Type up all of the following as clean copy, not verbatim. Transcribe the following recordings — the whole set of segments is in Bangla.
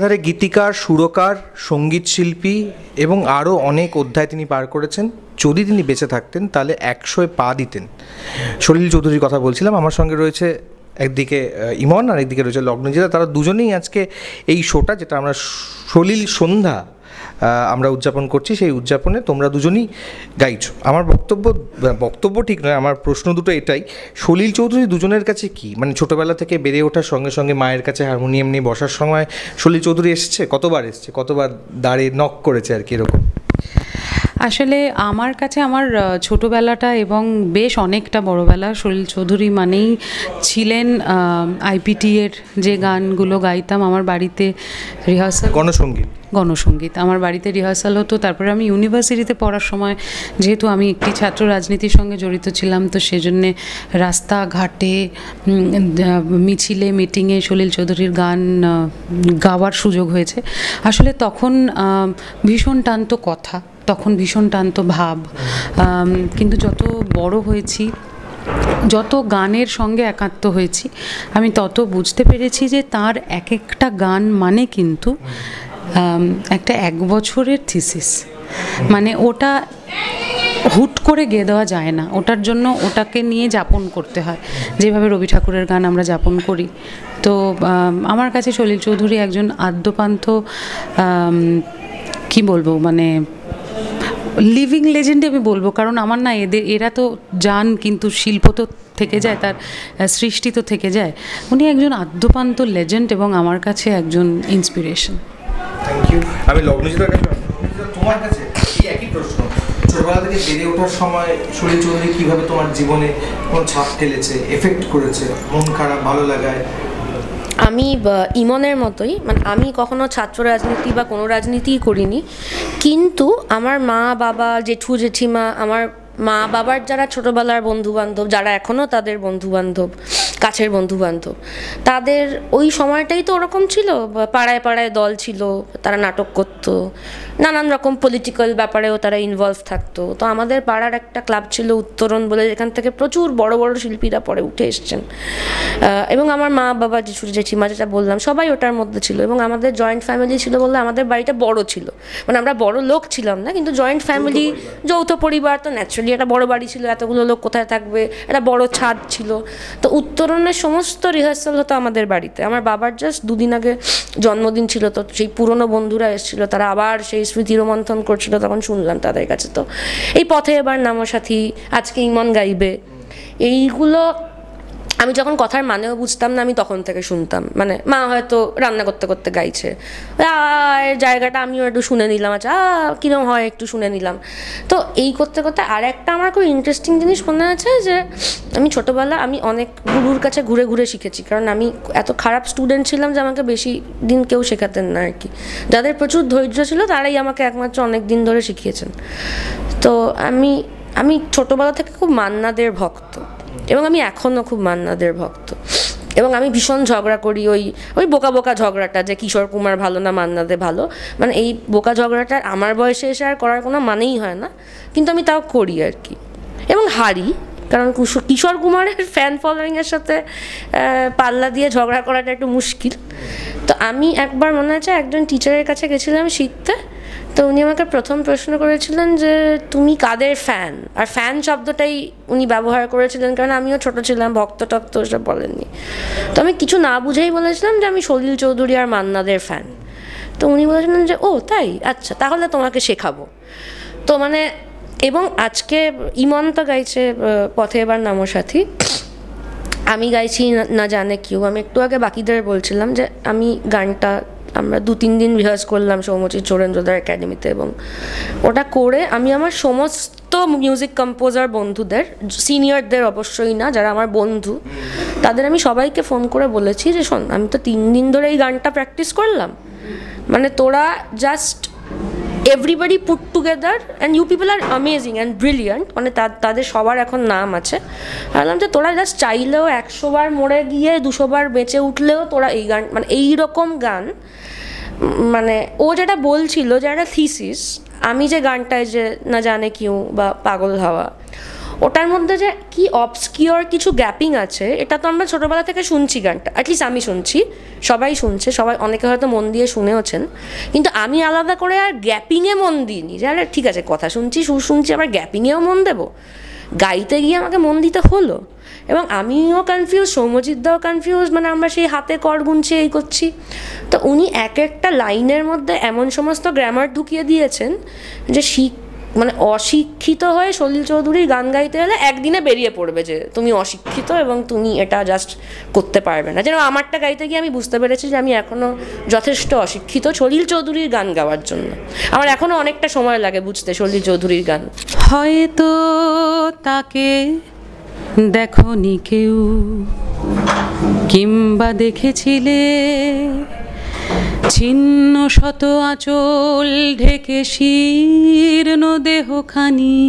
একাধারে গীতিকার, সুরকার, সঙ্গীত শিল্পী এবং আরও অনেক অধ্যায় তিনি পার করেছেন। যদি তিনি বেঁচে থাকতেন তাহলে 100-এ পা দিতেন। সলিল চৌধুরীর কথা বলছিলাম। আমার সঙ্গে রয়েছে একদিকে ইমন আর একদিকে রয়েছে লগ্নজিতা। তারা দুজনেই আজকে এই শোটা, যেটা আমরা সলিল সন্ধ্যা আমরা উদযাপন করছি, সেই উদযাপনে তোমরা দুজনই গাইছো। আমার বক্তব্য ঠিক নয়, আমার প্রশ্ন দুটো এটাই, সলিল চৌধুরী দুজনের কাছে কি, মানে ছোটোবেলা থেকে বেড়ে ওঠার সঙ্গে সঙ্গে মায়ের কাছে হারমোনিয়াম নিয়ে বসার সময় সলিল চৌধুরী এসছে, কতবার দাঁড়িয়ে নক করেছে আর কি এরকম? আসলে আমার কাছে আমার ছোটোবেলাটা এবং বেশ অনেকটা বড়োবেলা সলিল চৌধুরী মানেই ছিলেন আইপিটি এর যে গানগুলো গাইতাম। আমার বাড়িতে রিহার্সাল, গণসঙ্গীত আমার বাড়িতে রিহার্সাল হতো। তারপরে আমি ইউনিভার্সিটিতে পড়ার সময়, যেহেতু আমি একটি ছাত্র রাজনীতির সঙ্গে জড়িত ছিলাম, তো সেজন্যে রাস্তাঘাটে, মিছিলে, মিটিংয়ে সলিল চৌধুরীর গান গাওয়ার সুযোগ হয়েছে। আসলে তখন ভীষণ টানত কথা, তখন ভীষণ টানত ভাব। কিন্তু যত বড় হয়েছি, যত গানের সঙ্গে একাত্ম হয়েছি, আমি তত বুঝতে পেরেছি যে তার এক একটা গান মানে কিন্তু একটা 1 বছরের থিসিস। মানে ওটা হুট করে গেয়ে দেওয়া যায় না, ওটার জন্য ওটাকে নিয়ে যাপন করতে হয়, যেভাবে রবি ঠাকুরের গান আমরা যাপন করি। তো আমার কাছে সলিল চৌধুরী একজন আদ্যপান্থ, কি বলবো, মানে লিভিং লেজেন্ড আমি বলবো। কারণ আমার না এরা তো যান, কিন্তু শিল্প তো থেকে যায়, তার সৃষ্টি তো থেকে যায়। উনি একজন আদ্যপান্ত লেজেন্ড এবং আমার কাছে একজন ইন্সপিরেশন। Thank you. আমি লগ্নজিতার কাছে, তোমার কাছে এই একই প্রশ্ন, ছোটবেলা থেকে বেড়ে ওঠার সময় সলিল চৌধুরী কীভাবে তোমার জীবনে কোনো ছাপ ফেলেছে, এফেক্ট করেছে, মন খারাপ, ভালো লাগায়? আমি ইমনের মতোই, মানে আমি কখনো ছাত্র রাজনীতি বা কোনো রাজনীতিই করিনি, কিন্তু আমার মা বাবা, জেঠু জেঠিমা, আমার মা বাবার যারা ছোটোবেলার বন্ধুবান্ধব, যারা এখনও তাদের বন্ধুবান্ধব, কাছের বন্ধুবান্ধব, তাদের ওই সময়টাই তো ওরকম ছিল। পাড়ায় পাড়ায় দল ছিল, তারা নাটক করতো, নানান রকম পলিটিক্যাল ব্যাপারেও তারা ইনভলভ থাকতো। তো আমাদের পাড়ার একটা ক্লাব ছিল উত্তরণ বলে, যেখান থেকে প্রচুর বড় বড় শিল্পীরা পরে উঠে এসছেন। এবং আমার মা বাবা, জেঠিমা, যেটা বললাম, সবাই ওটার মধ্যে ছিল। এবং আমাদের জয়েন্ট ফ্যামিলি ছিল বললে আমাদের বাড়িটা বড় ছিল, মানে আমরা বড় লোক ছিলাম না, কিন্তু জয়েন্ট ফ্যামিলি, যৌথ পরিবার, তো ন্যাচারালি একটা বড় বাড়ি ছিল, এতগুলো লোক কোথায় থাকবে, একটা বড় ছাদ ছিল। তো উত্তরণের সমস্ত রিহার্সাল হতো আমাদের বাড়িতে। আমার বাবার জাস্ট 2 দিন আগে জন্মদিন ছিল, তো সেই পুরনো বন্ধুরা এসেছিলো, তারা আবার সেই স্মৃতি রোমন্থন করছিল, তখন শুনলাম তাদের কাছে। তো এই পথে এবার নামো সাথী, আজকে ইমন গাইবে, এইগুলো আমি যখন কথার মানেও বুঝতাম না, আমি তখন থেকে শুনতাম। মানে মা হয়তো রান্না করতে করতে গাইছে, জায়গাটা আমিও একটু শুনে নিলাম, আচ্ছা কীরকম হয় একটু শুনে নিলাম। তো এই করতে করতে আর একটা আমার খুব ইন্টারেস্টিং জিনিস মনে আছে, যে আমি ছোটোবেলা আমি অনেক গুরুর কাছে ঘুরে ঘুরে শিখেছি, কারণ আমি এত খারাপ স্টুডেন্ট ছিলাম যে আমাকে বেশি দিন কেউ শেখাতেন না আর কি। যাদের প্রচুর ধৈর্য ছিল তারাই আমাকে একমাত্র অনেক দিন ধরে শিখিয়েছেন। তো আমি ছোটোবেলা থেকে খুব মান্নাদের ভক্ত, এবং আমি এখনও খুব মান্নাদের ভক্ত। এবং আমি ভীষণ ঝগড়া করি, ওই বোকা বোকা ঝগড়াটা, যে কিশোর কুমার ভালো না মান্না দে ভালো, মানে এই বোকা ঝগড়াটা আমার বয়সে এসে আর করার কোনো মানেই হয় না, কিন্তু আমি তাও করি আর কি। এবং হারি, কারণ কিশোর কুমারের ফ্যান ফলোয়িংয়ের সাথে পাল্লা দিয়ে ঝগড়া করাটা একটু মুশকিল। তো আমি একবার মনে আছে একজন টিচারের কাছে গেছিলাম শিখতে, তো উনি আমাকে প্রথম প্রশ্ন করেছিলেন যে তুমি কাদের ফ্যান, আর ফ্যান শব্দটাই উনি ব্যবহার করেছিলেন, কারণ আমিও ছোট ছিলাম, ভক্ত টক্ত ওসব বলেননি। তো আমি কিছু না বুঝেই বলেছিলাম যে আমি সলিল চৌধুরী আর মান্নাদের ফ্যান। তো উনি বলেছিলেন যে ও তাই, আচ্ছা তাহলে তোমাকে শেখাবো। তো মানে, এবং আজকে ইমন তো গাইছে পথে এবার নামো সাথী, আমি গাইছি না জানে কিউ। আমি একটু আগে বাকিদের বলছিলাম যে আমি গানটা আমরা 2-3 দিন রিহার্স করলাম সৌমচির চোরেন্দ্রদার একাডেমিতে, এবং ওটা করে আমি আমার সমস্ত মিউজিক কম্পোজার বন্ধুদের, সিনিয়রদের অবশ্যই না, যারা আমার বন্ধু, তাদের আমি সবাইকে ফোন করে বলেছি যে শোন, আমি তো 3 দিন ধরে এই গানটা প্র্যাকটিস করলাম, মানে তোরা just everybody put together, and you people are amazing and brilliant, মানে তাদের সবার এখন নাম আছে। ভাবলাম যে তোরা জাস্ট চাইলেও 100 বার মরে গিয়ে 200 বার বেঁচে উঠলেও তোরা এই গান, মানে এইরকম গান, মানে ও যেটা বলছিল যে একটা থিসিস, আমি যে গানটায় যে না জানে কিউ বা পাগল হাওয়া, ওটার মধ্যে যে কি অবসকিওর কিছু গ্যাপিং আছে, এটা তো আমরা ছোটোবেলা থেকে শুনছি গানটা, অ্যাটলিস্ট আমি শুনছি, সবাই শুনছে, সবাই অনেকে হয়তো মন দিয়ে শুনেওছেন, কিন্তু আমি আলাদা করে আর গ্যাপিংয়ে মন দিইনি যে আরে ঠিক আছে কথা শুনছি, সুর শুনছি, আবার গ্যাপিংয়েও মন দেবো। গাইতে গিয়ে আমাকে মন দিতে হলো, এবং আমিও কনফিউজ, সৌম্যজিৎদাও কনফিউজ, মানে আমরা সেই হাতে কর গুনছি, এই করছি। তো উনি এক একটা লাইনের মধ্যে এমন সমস্ত গ্রামার ঢুকিয়ে দিয়েছেন যে মানে অশিক্ষিত হয়ে সলিল চৌধুরীর গান গাইতে হলে একদিনে বেরিয়ে পড়বে যে তুমি অশিক্ষিত এবং তুমি এটা জাস্ট করতে পারবে না। যেন আমারটা গাইতে গিয়ে আমি বুঝতে পেরেছি যে আমি এখনও যথেষ্ট অশিক্ষিত সলিল চৌধুরীর গান গাওয়ার জন্য। আমার এখনও অনেকটা সময় লাগে বুঝতে সলিল চৌধুরীর গান। হয়তো তাকে দেখনি কেউ, কিংবা দেখেছিলে ছিন্ন শত আঁচল ঢেকে শীর্ণ দেহখানি,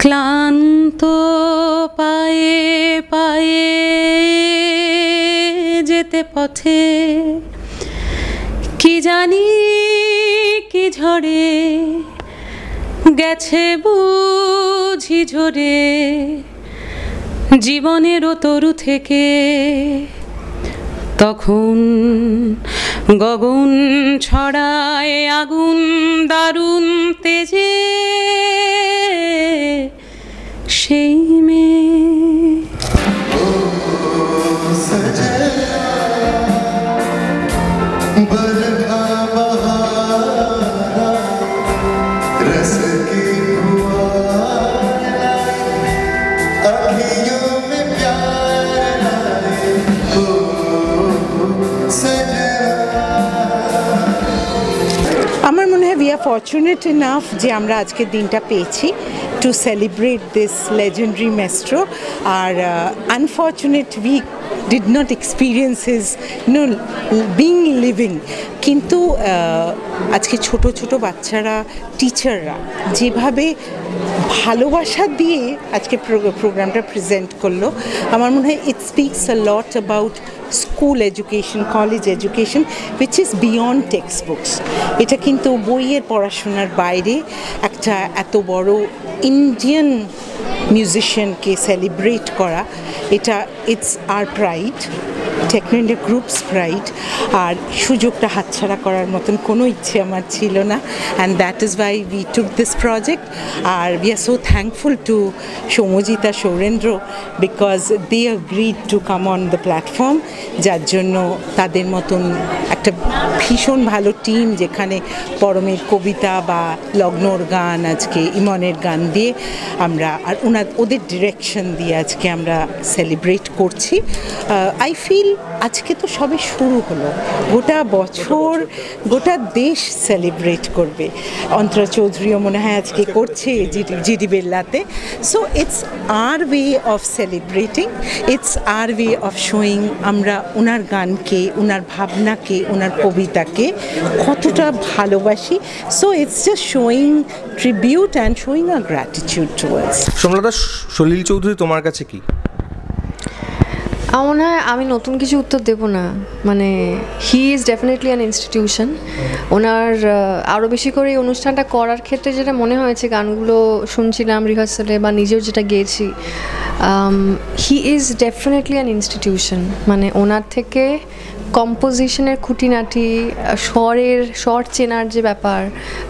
ক্লান্ত পায়ে পায়ে যেতে পথে, কি জানি কি ঝড়ে গেছে বুঝি ঝরে জীবনেরও তরু থেকে। তখন গগন ছড়ায় আগুন দারুণ তেজে, সেই মেয়ে we are fortunate enough যে আমরা আজকের দিনটা পেয়েছি to celebrate this legendary maestro. Our unfortunate we did not experience his being living, কিন্তু আজকে ছোট ছোট বাচ্চারা, টিচাররা যেভাবে ভালোবাসা দিয়ে আজকে প্রোগ্রামটা প্রেজেন্ট করলো, আমার মনে হয় it speaks a lot about school education, college education which is beyond textbooks. এটা কিন্তু বইয়ের পড়াশোনার বাইরে একটা এত বড় ইন্ডিয়ান মিউজিশিয়ানকে সেলিব্রেট করা, এটা it's our pride, techno India groups pride. আর সুযোগটা হাতছাড়া করার মতন কোনো ইচ্ছে আমার ছিল না, and that is why we took this project. আর we are so thankful to Soumyajit আর Sourendra because they agreed to come on the platform, যার জন্য তাদের মতন একটা ভীষণ ভালো টিম, যেখানে পরমের কবিতা বা লগ্নর গান, আজকে ইমনের গান দিয়ে আমরা, আর ওদের ডিরেকশন দিয়ে আজকে আমরা সেলিব্রেট করছি। আই ফিল আজকে তো সবে শুরু হলো, গোটা বছর গোটা দেশ সেলিব্রেট করবে। অন্তরা চৌধুরীও মনে হয় আজকে করছে জিডি বেল্লাতে। So it's our way of celebrating, it's our way of showing আমরা ওনার গানকে, ওনার ভাবনাকে, ওনার কবিতাকে কতটা ভালোবাসি। So it's just showing tribute and showing a gratitude towards. Somlata, Salil Chowdhury তোমার কাছে কি? আমার মনে হয় আমি নতুন কিছু উত্তর দেবো না, মানে he is definitely an institution. ওনার আরও বেশি করে এই অনুষ্ঠানটা করার ক্ষেত্রে যেটা মনে হয়েছে, গানগুলো শুনছিলাম রিহার্সালে বা নিজেও যেটা গেয়েছি, he is definitely an institution. মানে ওনার থেকে কম্পোজিশনের খুঁটিনাটি, স্বর চেনার যে ব্যাপার,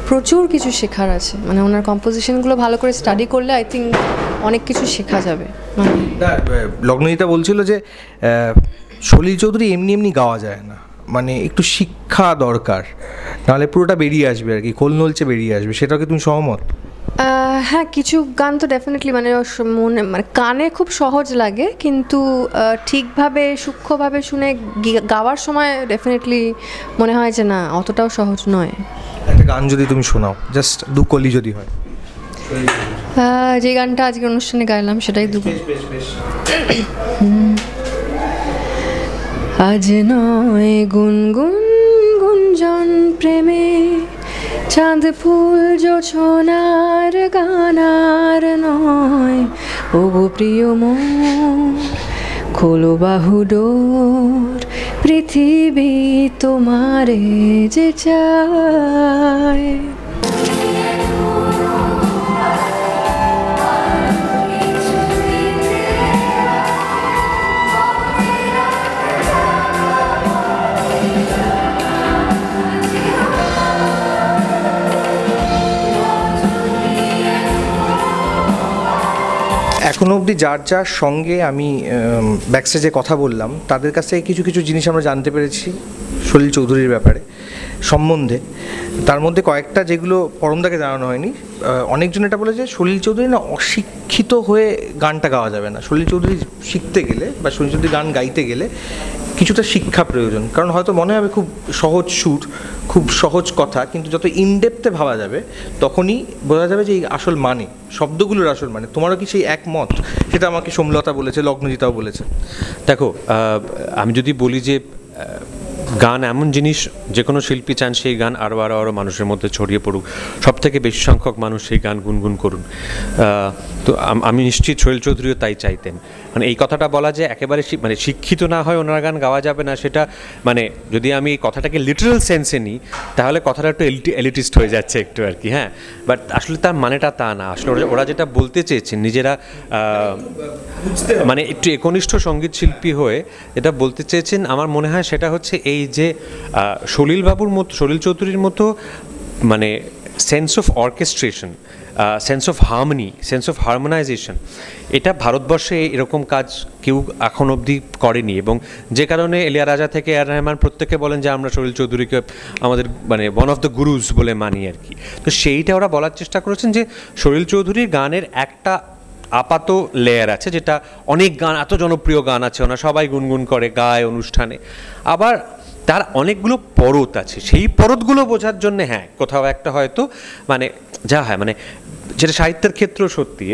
প্রচুর কিছু শেখার আছে। মানে ওনার কম্পোজিশনগুলো ভালো করে স্টাডি করলে আই থিঙ্ক অনেক কিছু শেখা যাবে। লগ্নজিতা বলছিল যে সলিল চৌধুরী এমনি এমনি গাওয়া যায় না, মানে একটু শিক্ষা দরকার, নাহলে পুরোটা বেরিয়ে আসবে আর কি, খোল নলচে বেরিয়ে আসবে। সেটাকে তুমি সহমত? হ্যাঁ, কিছু গান তো ডেফিনেটলি মানে কানে খুব সহজ লাগে, কিন্তু ঠিকভাবে সূক্ষ্মভাবে শুনে গাওয়ার সময় ডেফিনেটলি মনে হয় যে না, অতটাও সহজ নয়। একটা গান যদি তুমি শোনাও, জাস্ট দু কলি যদি হয়। যে গানটা আজকে অনুষ্ঠানে গাইলাম সেটাই দু। আজ নয় গুনগুন গুঞ্জন প্রেমে, চাঁদ ফুল জোছনার গানার নয়, ওগো প্রিয় মন খোলো বাহু ডোর, পৃথিবী তোমারে যে চায়। এখনো অবধি যার যার সঙ্গে আমি ব্যাকস্টেজে কথা বললাম তাদের কাছ থেকে কিছু কিছু জিনিস আমরা জানতে পেরেছি সলিল চৌধুরীর ব্যাপারে সম্বন্ধে। তার মধ্যে কয়েকটা যেগুলো পরমদাকে জানানো হয়নি, অনেকজন এটা বলে যে সলিল চৌধুরী না অশিক্ষিত হয়ে গানটা গাওয়া যাবে না। সলিল চৌধুরী শিখতে গেলে বা সলিল চৌধুরী গান গাইতে গেলে কিছুটা শিক্ষা প্রয়োজন, কারণ হয়তো মনে হবে খুব সহজ সুর, খুব সহজ কথা, কিন্তু যত ইনডেপথে ভাবা যাবে তখনই বোঝা যাবে যে এই আসল মানে, শব্দগুলোর আসল মানে। তোমারও কি সেই একমত? সেটা আমাকে সোমলতা বলেছে, লগ্নজিতাও বলেছে। দেখো, আমি যদি বলি যে গান এমন জিনিস, যে কোনো শিল্পী চান সেই গান আরও আরও আরও মানুষের মধ্যে ছড়িয়ে পড়ুক, সব থেকে বেশি সংখ্যক মানুষ সেই গান গুনগুন করুন। তো আমি নিশ্চিত সলিল চৌধুরীও তাই চাইতেন। মানে এই কথাটা বলা যে একেবারে মানে শিক্ষিত না হয় ওনার গান গাওয়া যাবে না, সেটা মানে যদি আমি এই কথাটাকে লিটারাল সেন্সে নিই তাহলে কথাটা একটু এলিটিস্ট হয়ে যাচ্ছে একটু আর কি। হ্যাঁ, বাট আসলে তার মানেটা তা না। আসলে ওরা যেটা বলতে চেয়েছেন নিজেরা, মানে একটু একনিষ্ঠ সঙ্গীত শিল্পী হয়ে এটা বলতে চেয়েছেন, আমার মনে হয় সেটা হচ্ছে এই যে সলিল চৌধুরীর মতো মানে sense of orchestration, sense of harmony, sense of harmonization, এটা ভারতবর্ষে এরকম কাজ কেউ এখন অবধি করেনি। এবং যে কারণে ইলিয়ারাজা থেকে আর রহমান প্রত্যেকে বলেন যে আমরা সলিল চৌধুরীকে আমাদের মানে ওয়ান অফ দ্য গুরুজ বলে মানি আর কি। তো সেইটা ওরা বলার চেষ্টা করেছেন যে সলিল চৌধুরীর গানের একটা আপাত লেয়ার আছে, যেটা অনেক গান, এত জনপ্রিয় গান আছে, ওনারা সবাই গুনগুন করে গায় অনুষ্ঠানে। আবার তার অনেকগুলো পরত আছে, সেই পরতগুলো বোঝার জন্যে হ্যাঁ কোথাও একটা হয়তো মানে যা হয় মানে যেটা সাহিত্যের ক্ষেত্রেও সত্যি,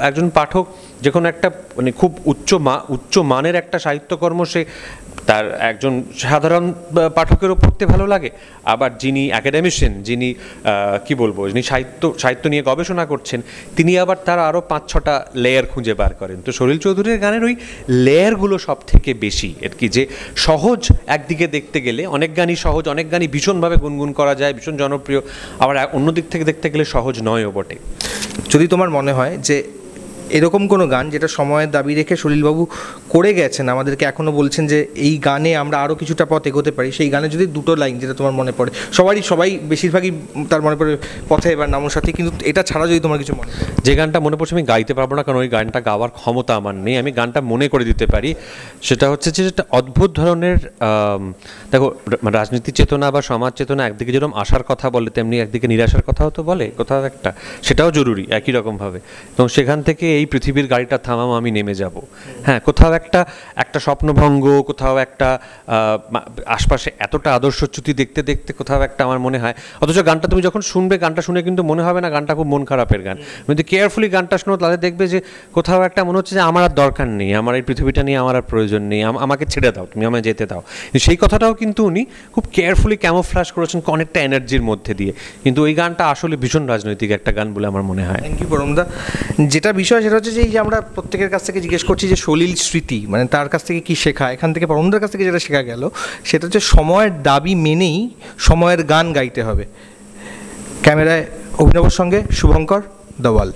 একজন পাঠক যখন একটা মানে খুব উচ্চ মানের একটা সাহিত্যকর্ম সে তার একজন সাধারণ পাঠকেরও পড়তে ভালো লাগে, আবার যিনি অ্যাকাডেমিশিয়ান, যিনি কি বলবো, যিনি সাহিত্য নিয়ে গবেষণা করছেন, তিনি আবার তার আরও 5-6টা লেয়ার খুঁজে বার করেন। তো সলিল চৌধুরীর গানের ওই লেয়ারগুলো সব থেকে বেশি আর কি, যে সহজ একদিকে দেখতে গেলে অনেক গানই সহজ, অনেক গানই ভীষণভাবে গুনগুন করা যায়, ভীষণ জনপ্রিয়, আবার অন্য দিক থেকে দেখতে গেলে সহজ নয়ও বটে। যদি তোমার মনে হয় যে এরকম কোনো গান যেটা সময়ের দাবি রেখে সলিলবাবু করে গেছেন, আমাদেরকে এখনও বলছেন যে এই গানে আমরা আরও কিছুটা পথ এগোতে পারি, সেই গানে যদি দুটো লাইন যেটা তোমার মনে পড়ে, সবাই বেশিরভাগই তার মনে পড়ে পথে এবার নামোর সাথে, কিন্তু এটা ছাড়া যদি তোমার কিছু মনে পড়ে? যে গানটা মনে পড়ছে আমি গাইতে পারবো না, কারণ ওই গানটা গাওয়ার ক্ষমতা আমার নেই, আমি গানটা মনে করে দিতে পারি। সেটা হচ্ছে যে একটা অদ্ভুত ধরনের, দেখো রাজনীতি চেতনা বা সমাজ চেতনা একদিকে যেরকম আশার কথা বলে, তেমনি একদিকে নিরাশার কথাও তো বলে কোথাও একটা, সেটাও জরুরি একই রকমভাবে। এবং সেখান থেকে এই পৃথিবীর গাড়িটা থামাও আমি নেমে যাব, হ্যাঁ, কোথাও একটা স্বপ্নভঙ্গ, কোথাও একটা আশপাশে এতটা আদর্শচ্যুতি দেখতে দেখতে কোথাও একটা আমার মনে হয়, অথচ গানটা তুমি যখন শুনবে, গানটা শুনে কিন্তু মনে হবে না গানটা খুব মন খারাপের গান। যদি কেয়ারফুলি গানটা শোনো তাহলে দেখবে যে কোথাও একটা মনে হচ্ছে যে আমার আর দরকার নেই, আমার এই পৃথিবীটা নিয়ে আমার আর প্রয়োজন নেই, আমাকে ছেড়ে দাও, তুমি আমায় যেতে দাও। সেই কথাটাও কিন্তু উনি খুব কেয়ারফুলি ক্যামোফ্ল্যাশ করেছেন অনেকটা এনার্জির মধ্যে দিয়ে, কিন্তু ওই গানটা আসলে ভীষণ রাজনৈতিক একটা গান বলে আমার মনে হয়। থ্যাংক ইউ পরমদা। যেটা বিষয় সেটা হচ্ছে যে আমরা প্রত্যেকের কাছ থেকে জিজ্ঞেস করছি যে সলিল স্মৃতি মানে তার কাছ থেকে কী শেখা। এখান থেকে পরমদার কাছ থেকে যেটা শেখা গেল সেটা হচ্ছে সময়ের দাবি মেনেই সময়ের গান গাইতে হবে। ক্যামেরায় অভিনবর সঙ্গে শুভঙ্কর, দ্য ওয়াল।